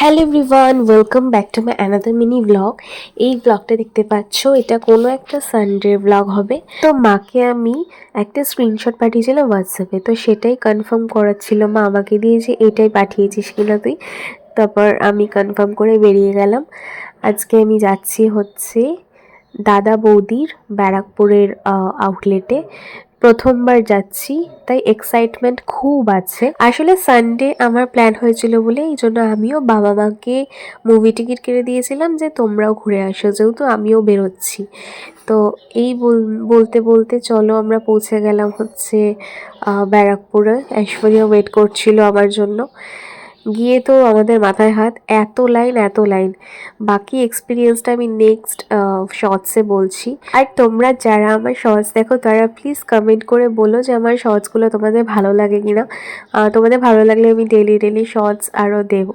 Hello everyone, welcome back to my another mini blog. এই ব্লগটা দেখতে পাচ্ছ, এটা কোনো একটা সানডের ব্লগ হবে। তো মাকে আমি একটা স্ক্রিনশট পাঠিয়েছিলাম হোয়াটসঅ্যাপে, তো সেটাই কনফার্ম করাচ্ছিল মা আমাকে দিয়ে যে এটাই পাঠিয়েছিস কিনা তুই। তারপর আমি কনফার্ম করে বেরিয়ে গেলাম। আজকে আমি যাচ্ছি হচ্ছে দাদা বৌদির ব্যারাকপুরের আউটলেটে। প্রথমবার যাচ্ছি, তাই এক্সাইটমেন্ট খুব আছে। আসলে সানডে আমার প্ল্যান হয়েছিল বলে এই জন্য আমিও বাবা মাকে মুভি টিকিট কিনে দিয়েছিলাম যে তোমরাও ঘুরে আসো, যেহেতু আমিও বেরোচ্ছি। তো এই বলতে বলতে চলো আমরা পৌঁছে গেলাম হচ্ছে ব্যারাকপুরে। ঐশ্বরিয়া ওয়েট করছিল আমার জন্য। গিয়ে তো আমাদের মাথায় হাত, এত লাইন এত লাইন। বাকি এক্সপিরিয়েন্সটা আমি নেক্সট শর্টসে বলছি। আর তোমরা যারা আমার শর্টস দেখো তারা প্লিজ কমেন্ট করে বলো যে আমার শর্টসগুলো তোমাদের ভালো লাগে কিনা। তোমাদের ভালো লাগলে আমি ডেলি ডেলি শর্টস আরও দেবো।